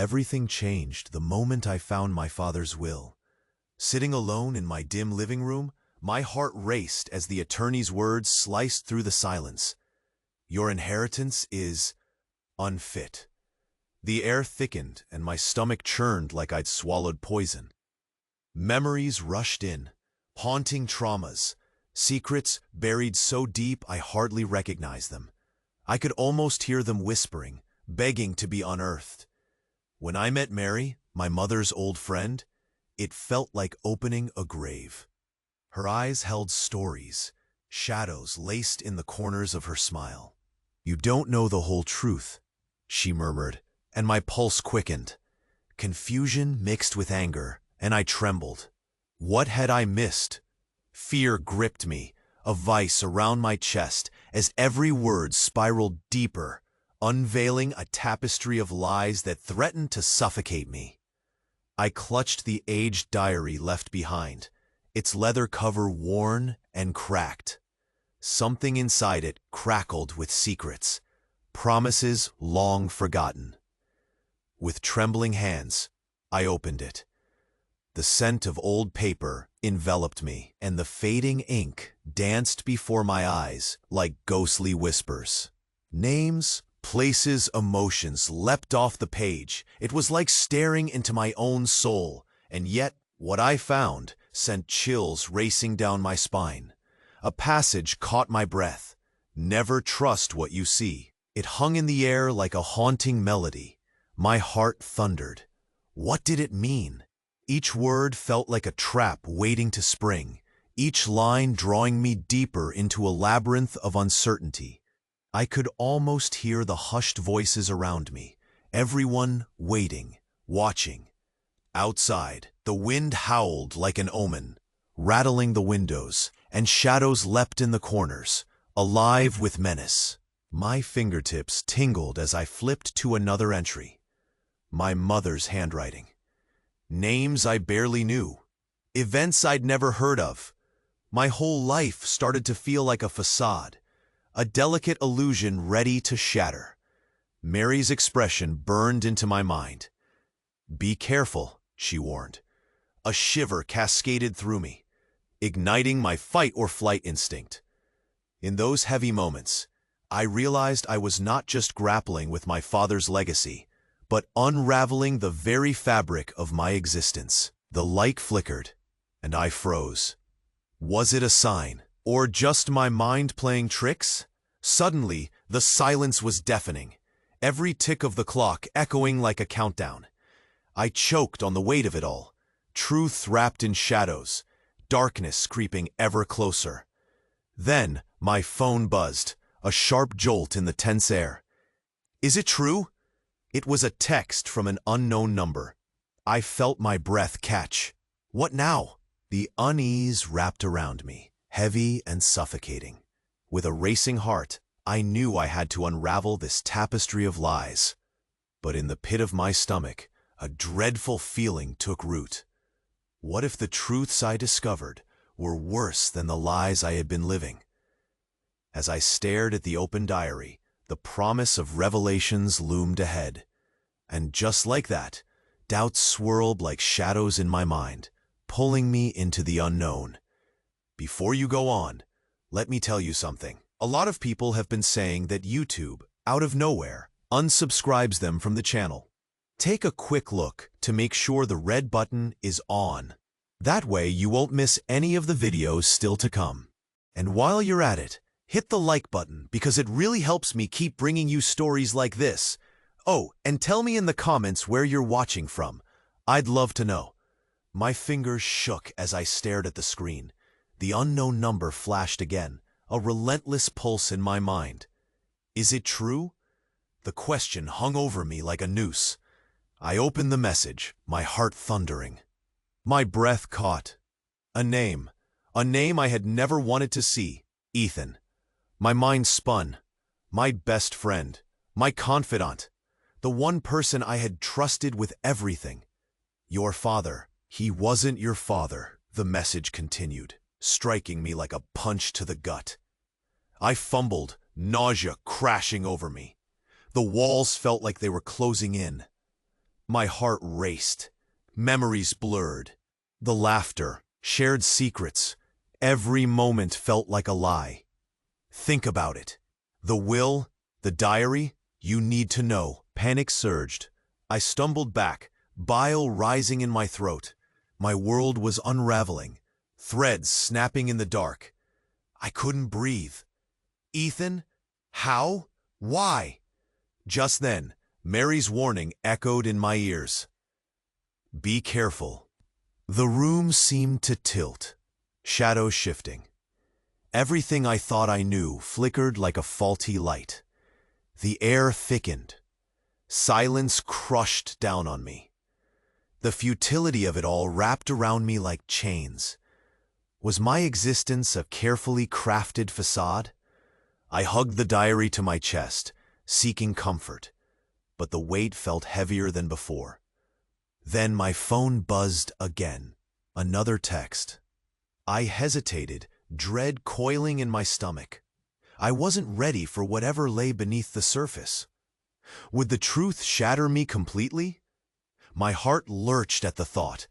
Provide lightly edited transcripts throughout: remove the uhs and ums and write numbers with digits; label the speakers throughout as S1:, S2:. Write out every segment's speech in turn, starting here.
S1: Everything changed the moment I found my father's will. Sitting alone in my dim living room, my heart raced as the attorney's words sliced through the silence. Your inheritance is unfit. The air thickened and my stomach churned like I'd swallowed poison. Memories rushed in, haunting traumas, secrets buried so deep I hardly recognized them. I could almost hear them whispering, begging to be unearthed. When I met Mary, my mother's old friend, it felt like opening a grave. Her eyes held stories, shadows laced in the corners of her smile. "You don't know the whole truth," she murmured, and my pulse quickened. Confusion mixed with anger, and I trembled. What had I missed? Fear gripped me, a vice around my chest, as every word spiraled deeper, unveiling a tapestry of lies that threatened to suffocate me. I clutched the aged diary left behind, its leather cover worn and cracked. Something inside it crackled with secrets, promises long forgotten. With trembling hands, I opened it. The scent of old paper enveloped me, and the fading ink danced before my eyes like ghostly whispers. Names, places, emotions leapt off the page. It was like staring into my own soul, and yet what I found sent chills racing down my spine. A passage caught my breath. "Never trust what you see." It hung in the air like a haunting melody. My heart thundered. What did it mean? Each word felt like a trap waiting to spring, each line drawing me deeper into a labyrinth of uncertainty. I could almost hear the hushed voices around me, everyone waiting, watching. Outside, the wind howled like an omen, rattling the windows, and shadows leapt in the corners, alive with menace. My fingertips tingled as I flipped to another entry. My mother's handwriting. Names I barely knew. Events I'd never heard of. My whole life started to feel like a facade, a delicate illusion ready to shatter. Mary's expression burned into my mind. "Be careful," she warned. A shiver cascaded through me, igniting my fight-or-flight instinct. In those heavy moments, I realized I was not just grappling with my father's legacy, but unraveling the very fabric of my existence. The light flickered, and I froze. Was it a sign, or just my mind playing tricks? Suddenly, the silence was deafening, every tick of the clock echoing like a countdown. I choked on the weight of it all, truth wrapped in shadows, darkness creeping ever closer. Then, my phone buzzed, a sharp jolt in the tense air. "Is it true?" It was a text from an unknown number. I felt my breath catch. What now? The unease wrapped around me, heavy and suffocating. With a racing heart, I knew I had to unravel this tapestry of lies. But in the pit of my stomach, a dreadful feeling took root. What if the truths I discovered were worse than the lies I had been living? As I stared at the open diary, the promise of revelations loomed ahead. And just like that, doubts swirled like shadows in my mind, pulling me into the unknown. Before you go on, let me tell you something. A lot of people have been saying that YouTube, out of nowhere, unsubscribes them from the channel. Take a quick look to make sure the red button is on. That way you won't miss any of the videos still to come. And while you're at it, hit the like button because it really helps me keep bringing you stories like this. Oh, and tell me in the comments where you're watching from. I'd love to know. My fingers shook as I stared at the screen. The unknown number flashed again, a relentless pulse in my mind. Is it true? The question hung over me like a noose. I opened the message, my heart thundering. My breath caught. A name I had never wanted to see. Ethan. My mind spun. My best friend. My confidant. The one person I had trusted with everything. Your father. He wasn't your father, the message continued, striking me like a punch to the gut. I fumbled, nausea crashing over me. The walls felt like they were closing in. My heart raced. Memories blurred. The laughter, shared secrets. Every moment felt like a lie. Think about it. The will, the diary, you need to know. Panic surged. I stumbled back, bile rising in my throat. My world was unraveling, threads snapping in the dark. I couldn't breathe. Ethan? How? Why? Just then, Mary's warning echoed in my ears. Be careful. The room seemed to tilt, shadows shifting. Everything I thought I knew flickered like a faulty light. The air thickened. Silence crushed down on me. The futility of it all wrapped around me like chains. Was my existence a carefully crafted facade? I hugged the diary to my chest, seeking comfort, but the weight felt heavier than before. Then my phone buzzed again. Another text. I hesitated, dread coiling in my stomach. I wasn't ready for whatever lay beneath the surface. Would the truth shatter me completely? My heart lurched at the thought.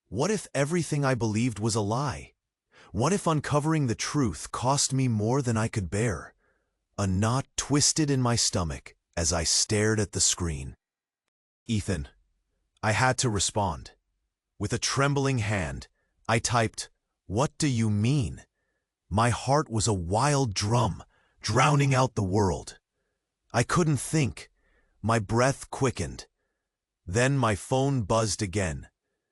S1: What if everything I believed was a lie? What if uncovering the truth cost me more than I could bear? A knot twisted in my stomach as I stared at the screen. Ethan. I had to respond. With a trembling hand, I typed, "What do you mean?" My heart was a wild drum, drowning out the world. I couldn't think. My breath quickened. Then my phone buzzed again.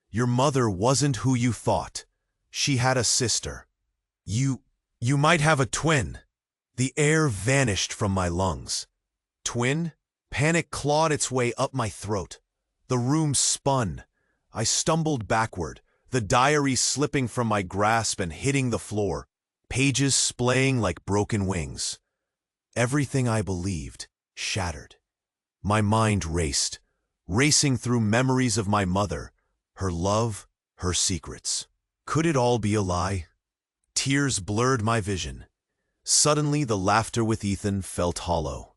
S1: Your mother wasn't who you thought. She had a sister. You might have a twin. The air vanished from my lungs. Twin? Panic clawed its way up my throat. The room spun. I stumbled backward, the diary slipping from my grasp and hitting the floor, pages splaying like broken wings. Everything I believed shattered. My mind raced, racing through memories of my mother, her love, her secrets. Could it all be a lie? Tears blurred my vision. Suddenly, the laughter with Ethan felt hollow.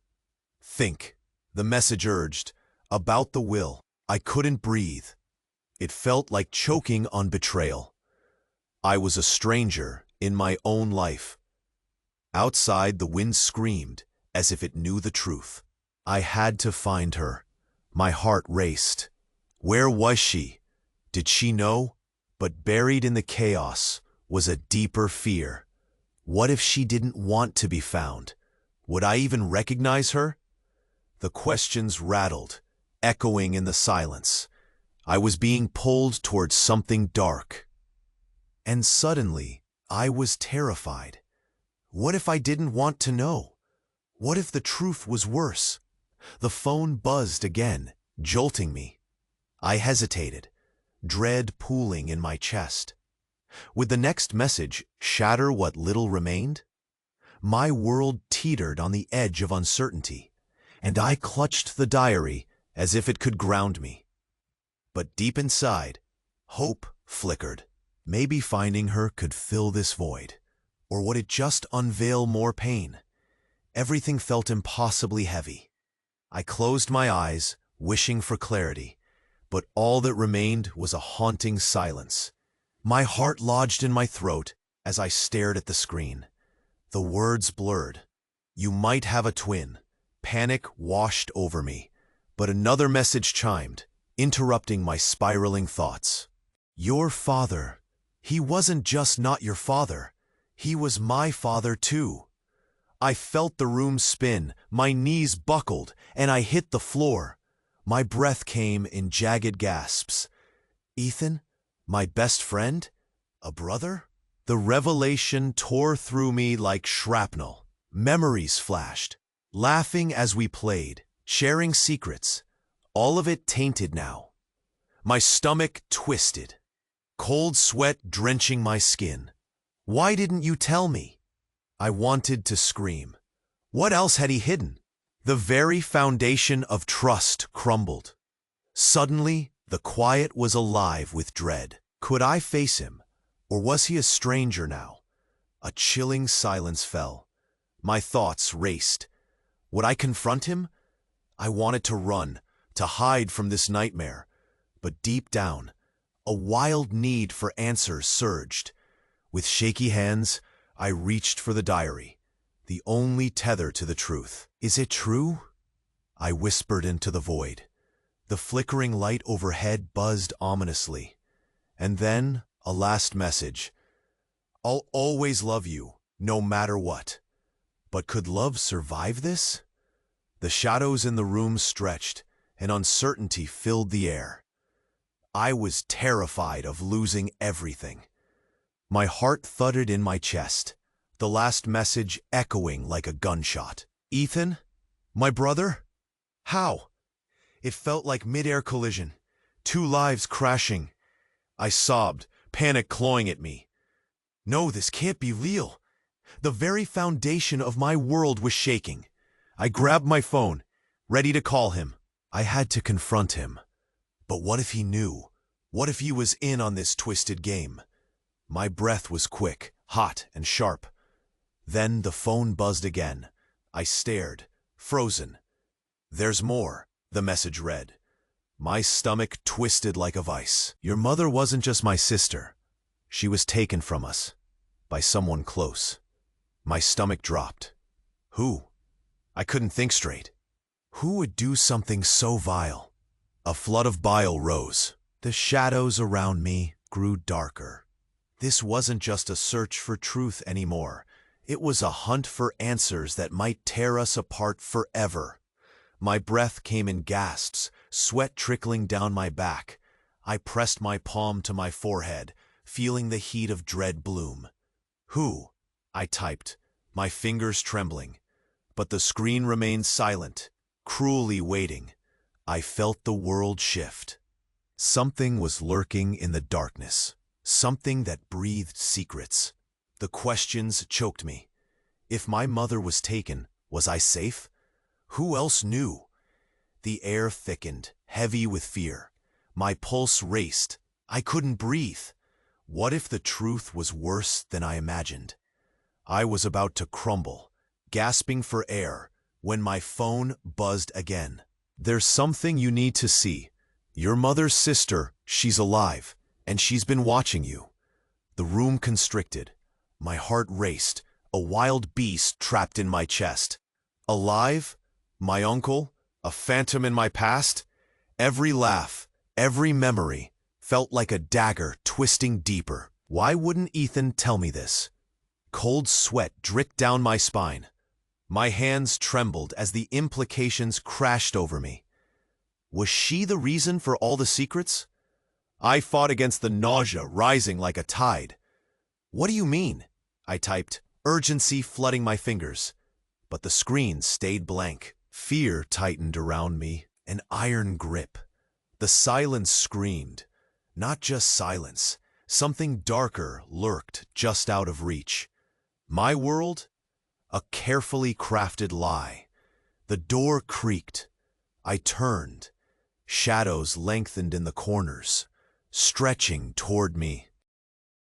S1: Think, the message urged, about the will. I couldn't breathe. It felt like choking on betrayal. I was a stranger in my own life. Outside, the wind screamed as if it knew the truth. I had to find her. My heart raced. Where was she? Did she know? But buried in the chaos was a deeper fear. What if she didn't want to be found? Would I even recognize her? The questions rattled, echoing in the silence. I was being pulled towards something dark. And suddenly, I was terrified. What if I didn't want to know? What if the truth was worse? The phone buzzed again, jolting me. I hesitated, dread pooling in my chest. Would the next message shatter what little remained? My world teetered on the edge of uncertainty, and I clutched the diary as if it could ground me. But deep inside, hope flickered. Maybe finding her could fill this void. Or would it just unveil more pain? Everything felt impossibly heavy. I closed my eyes, wishing for clarity, but all that remained was a haunting silence. My heart lodged in my throat as I stared at the screen. The words blurred. You might have a twin. Panic washed over me, but another message chimed, interrupting my spiraling thoughts. Your father. He wasn't just not your father. He was my father too. I felt the room spin, my knees buckled, and I hit the floor. My breath came in jagged gasps. Ethan? My best friend? A brother? The revelation tore through me like shrapnel. Memories flashed, laughing as we played, sharing secrets. All of it tainted now. My stomach twisted, cold sweat drenching my skin. Why didn't you tell me? I wanted to scream. What else had he hidden? The very foundation of trust crumbled. Suddenly, the quiet was alive with dread. Could I face him, or was he a stranger now? A chilling silence fell. My thoughts raced. Would I confront him? I wanted to run, to hide from this nightmare. But deep down, a wild need for answers surged. With shaky hands, I reached for the diary, the only tether to the truth. "Is it true?" I whispered into the void. The flickering light overhead buzzed ominously. And then, a last message. "I'll always love you, no matter what." But could love survive this? The shadows in the room stretched, and uncertainty filled the air. I was terrified of losing everything. My heart thudded in my chest, the last message echoing like a gunshot. "Ethan? My brother? How?" It felt like mid-air collision, two lives crashing. I sobbed, panic clawing at me. No, this can't be real. The very foundation of my world was shaking. I grabbed my phone, ready to call him. I had to confront him. But what if he knew? What if he was in on this twisted game? My breath was quick, hot, and sharp. Then the phone buzzed again. I stared, frozen. "There's more," the message read. My stomach twisted like a vice. "Your mother wasn't just my sister. She was taken from us. By someone close." My stomach dropped. Who? I couldn't think straight. Who would do something so vile? A flood of bile rose. The shadows around me grew darker. This wasn't just a search for truth anymore. It was a hunt for answers that might tear us apart forever. My breath came in gasps, sweat trickling down my back. I pressed my palm to my forehead, feeling the heat of dread bloom. "Who?" I typed, my fingers trembling. But the screen remained silent, cruelly waiting. I felt the world shift. Something was lurking in the darkness, something that breathed secrets. The questions choked me. If my mother was taken, was I safe? Who else knew? The air thickened, heavy with fear. My pulse raced. I couldn't breathe. What if the truth was worse than I imagined? I was about to crumble, gasping for air, when my phone buzzed again. "There's something you need to see. Your mother's sister, she's alive, and she's been watching you." The room constricted. My heart raced, a wild beast trapped in my chest. Alive? My uncle? A phantom in my past? Every laugh, every memory, felt like a dagger twisting deeper. Why wouldn't Ethan tell me this? Cold sweat dripped down my spine. My hands trembled as the implications crashed over me. Was she the reason for all the secrets? I fought against the nausea rising like a tide. "What do you mean?" I typed, urgency flooding my fingers. But the screen stayed blank. Fear tightened around me, an iron grip. The silence screamed. Not just silence. Something darker lurked just out of reach. My world? A carefully crafted lie. The door creaked. I turned. Shadows lengthened in the corners, stretching toward me.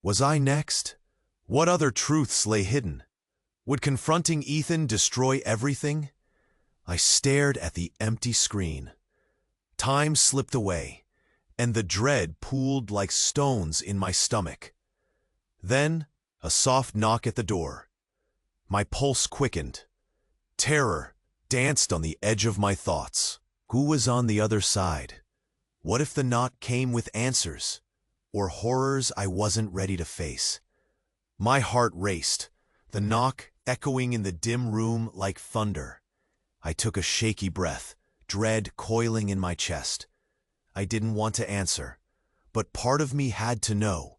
S1: Was I next? What other truths lay hidden? Would confronting Ethan destroy everything? I stared at the empty screen. Time slipped away, and the dread pooled like stones in my stomach. Then, a soft knock at the door. My pulse quickened. Terror danced on the edge of my thoughts. Who was on the other side? What if the knock came with answers, or horrors I wasn't ready to face? My heart raced, the knock echoing in the dim room like thunder. I took a shaky breath, dread coiling in my chest. I didn't want to answer, but part of me had to know,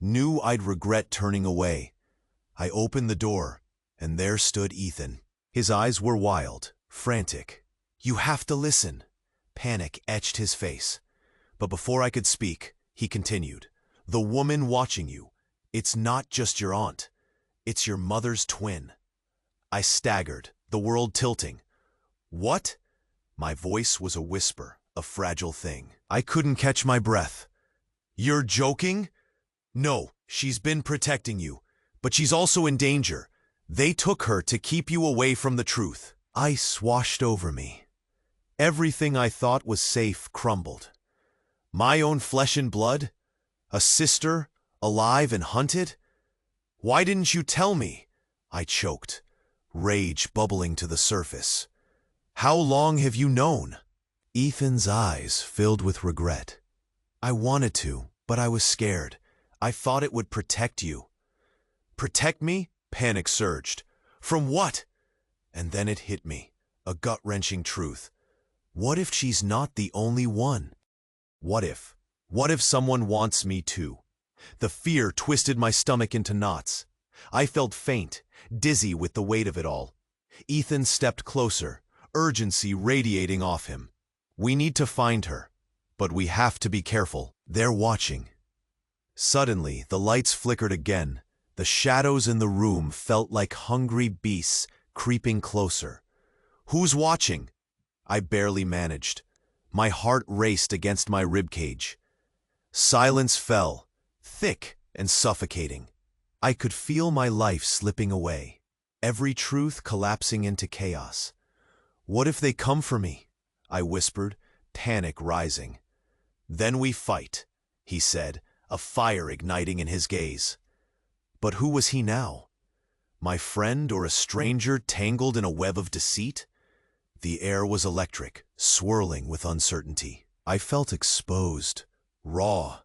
S1: knew I'd regret turning away. I opened the door, and there stood Ethan. His eyes were wild, frantic. "You have to listen." Panic etched his face. But before I could speak, he continued, "The woman watching you, it's not just your aunt. It's your mother's twin." I staggered, the world tilting. "What?" My voice was a whisper, a fragile thing. I couldn't catch my breath. "You're joking?" "No, she's been protecting you, but she's also in danger. They took her to keep you away from the truth." Ice washed over me. Everything I thought was safe crumbled. My own flesh and blood? A sister, alive and hunted? Why didn't you tell me? I choked, rage bubbling to the surface. How long have you known? Ethan's eyes filled with regret. I wanted to, but I was scared. I thought it would protect you. Protect me? Panic surged. From what? And then it hit me, a gut-wrenching truth. What if she's not the only one? What if? What if someone wants me too? The fear twisted my stomach into knots. I felt faint, dizzy with the weight of it all. Ethan stepped closer, urgency radiating off him. We need to find her, but we have to be careful. They're watching. Suddenly, the lights flickered again. The shadows in the room felt like hungry beasts creeping closer. Who's watching? I barely managed. My heart raced against my ribcage. Silence fell, thick and suffocating. I could feel my life slipping away, every truth collapsing into chaos. What if they come for me? I whispered, panic rising. Then we fight, he said, a fire igniting in his gaze. But who was he now? My friend or a stranger tangled in a web of deceit? The air was electric, swirling with uncertainty. I felt exposed, raw.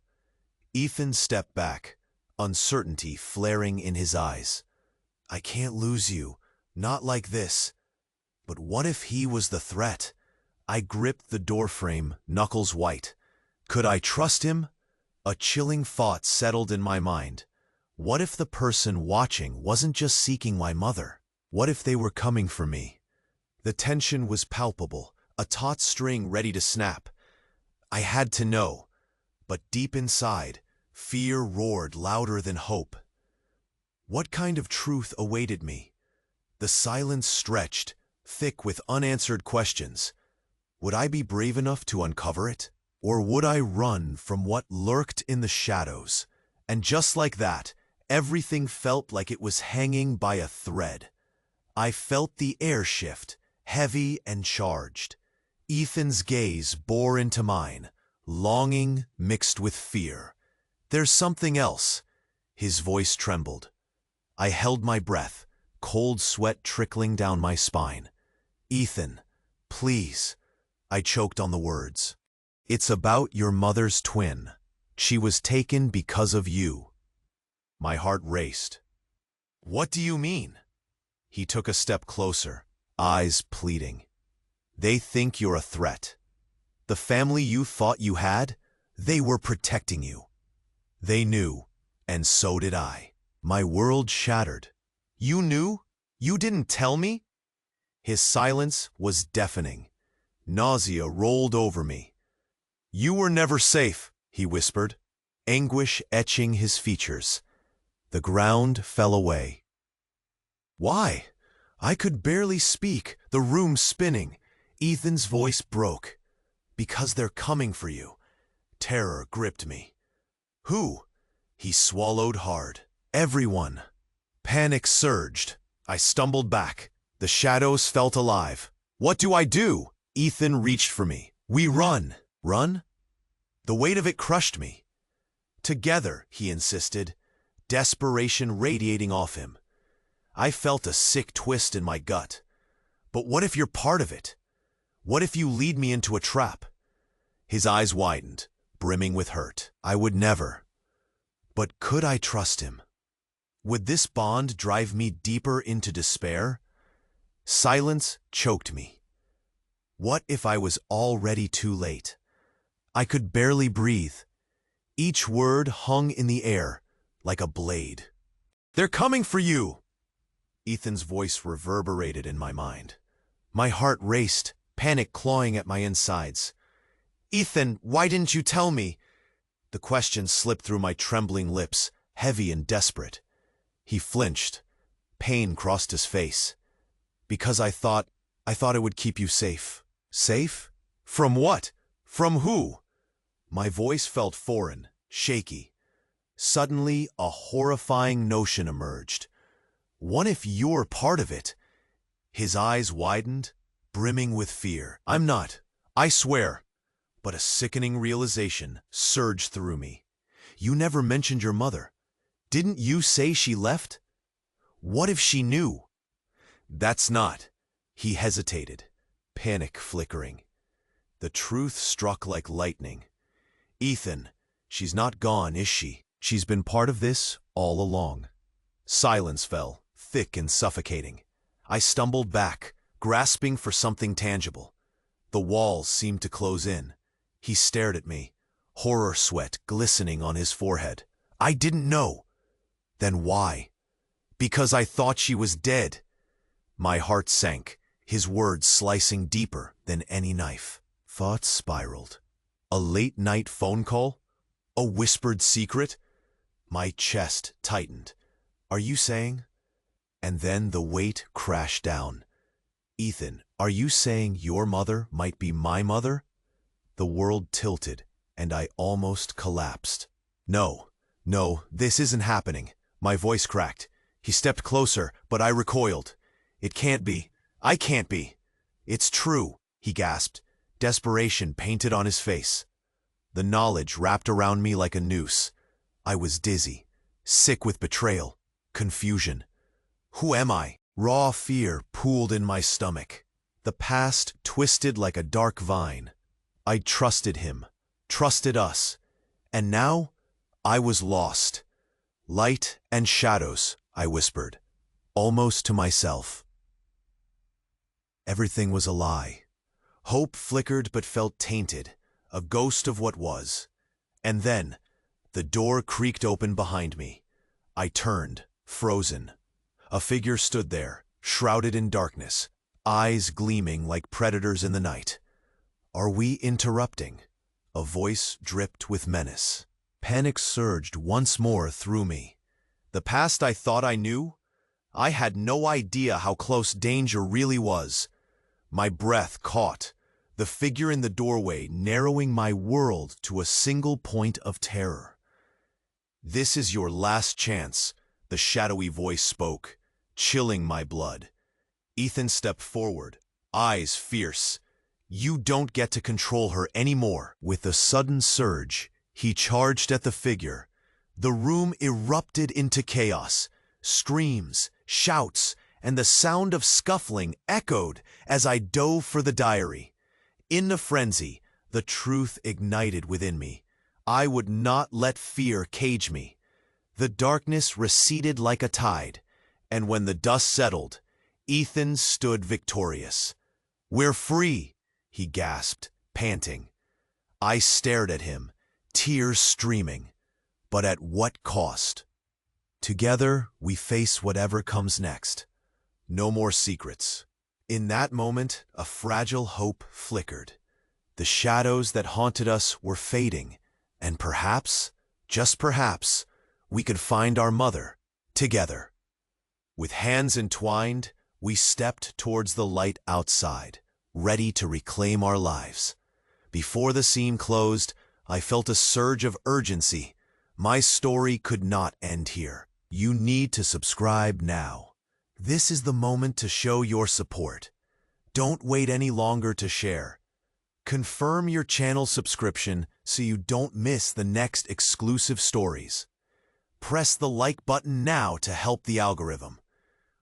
S1: Ethan stepped back, uncertainty flaring in his eyes. I can't lose you, not like this. But what if he was the threat? I gripped the doorframe, knuckles white. Could I trust him? A chilling thought settled in my mind. What if the person watching wasn't just seeking my mother? What if they were coming for me? The tension was palpable, a taut string ready to snap. I had to know, but deep inside, fear roared louder than hope. What kind of truth awaited me? The silence stretched, thick with unanswered questions. Would I be brave enough to uncover it? Or would I run from what lurked in the shadows? And just like that, everything felt like it was hanging by a thread. I felt the air shift, heavy and charged. Ethan's gaze bore into mine, longing mixed with fear. There's something else. His voice trembled. I held my breath, cold sweat trickling down my spine. Ethan, please. I choked on the words. It's about your mother's twin. She was taken because of you. My heart raced. What do you mean? He took a step closer, eyes pleading. They think you're a threat. The family you thought you had, they were protecting you. They knew, and so did I. My world shattered. You knew? You didn't tell me? His silence was deafening. Nausea rolled over me. You were never safe, he whispered, anguish etching his features. The ground fell away. Why? I could barely speak, the room spinning. Ethan's voice broke. Because they're coming for you. Terror gripped me. Who? He swallowed hard. Everyone. Panic surged. I stumbled back. The shadows felt alive. What do I do? Ethan reached for me. We run. Run? The weight of it crushed me. Together, he insisted, desperation radiating off him. I felt a sick twist in my gut. But what if you're part of it? What if you lead me into a trap? His eyes widened, brimming with hurt. I would never. But could I trust him? Would this bond drive me deeper into despair? Silence choked me. What if I was already too late? I could barely breathe. Each word hung in the air, like a blade. They're coming for you! Ethan's voice reverberated in my mind. My heart raced, panic clawing at my insides. Ethan, why didn't you tell me? The question slipped through my trembling lips, heavy and desperate. He flinched. Pain crossed his face. Because I thought it would keep you safe. Safe? From what? From who? My voice felt foreign, shaky. Suddenly, a horrifying notion emerged. What if you're part of it? His eyes widened, brimming with fear. I'm not. I swear. But a sickening realization surged through me. You never mentioned your mother. Didn't you say she left? What if she knew? That's not. He hesitated, panic flickering. The truth struck like lightning. Ethan, she's not gone, is she? She's been part of this all along. Silence fell, thick and suffocating. I stumbled back, grasping for something tangible. The walls seemed to close in. He stared at me, horror sweat glistening on his forehead. I didn't know. Then why? Because I thought she was dead. My heart sank, his words slicing deeper than any knife. Thoughts spiraled. A late-night phone call? A whispered secret? My chest tightened. Are you saying? And then the weight crashed down. Ethan, are you saying your mother might be my mother? The world tilted, and I almost collapsed. No, this isn't happening. My voice cracked. He stepped closer, but I recoiled. It can't be. I can't be. It's true, he gasped, desperation painted on his face. The knowledge wrapped around me like a noose. I was dizzy, sick with betrayal, confusion. Who am I? Raw fear pooled in my stomach. The past twisted like a dark vine. I'd trusted him, trusted us, and now I was lost. Light and shadows, I whispered, almost to myself. Everything was a lie. Hope flickered but felt tainted, a ghost of what was. And then, the door creaked open behind me. I turned, frozen. A figure stood there, shrouded in darkness, eyes gleaming like predators in the night. Are we interrupting? A voice dripped with menace. Panic surged once more through me. The past I thought I knew? I had no idea how close danger really was. My breath caught, the figure in the doorway narrowing my world to a single point of terror. This is your last chance, the shadowy voice spoke, chilling my blood. Ethan stepped forward, eyes fierce. You don't get to control her anymore. With a sudden surge, he charged at the figure. The room erupted into chaos. Screams, shouts, and the sound of scuffling echoed as I dove for the diary. In the frenzy, the truth ignited within me. I would not let fear cage me. The darkness receded like a tide, and when the dust settled, Ethan stood victorious. We're free, he gasped, panting. I stared at him, tears streaming. But at what cost? Together, we face whatever comes next. No more secrets. In that moment, a fragile hope flickered. The shadows that haunted us were fading, and perhaps, just perhaps, we could find our mother, together. With hands entwined, we stepped towards the light outside, ready to reclaim our lives. Before the scene closed, I felt a surge of urgency. My story could not end here. You need to subscribe now. This is the moment to show your support. Don't wait any longer to share. Confirm your channel subscription so you don't miss the next exclusive stories. Press the like button now to help the algorithm.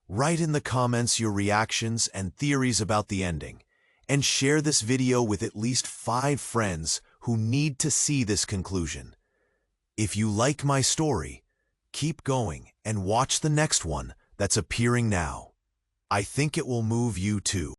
S1: Write in the comments your reactions and theories about the ending, and share this video with at least 5 friends who need to see this conclusion. If you like my story, keep going and watch the next one that's appearing now. I think it will move you too.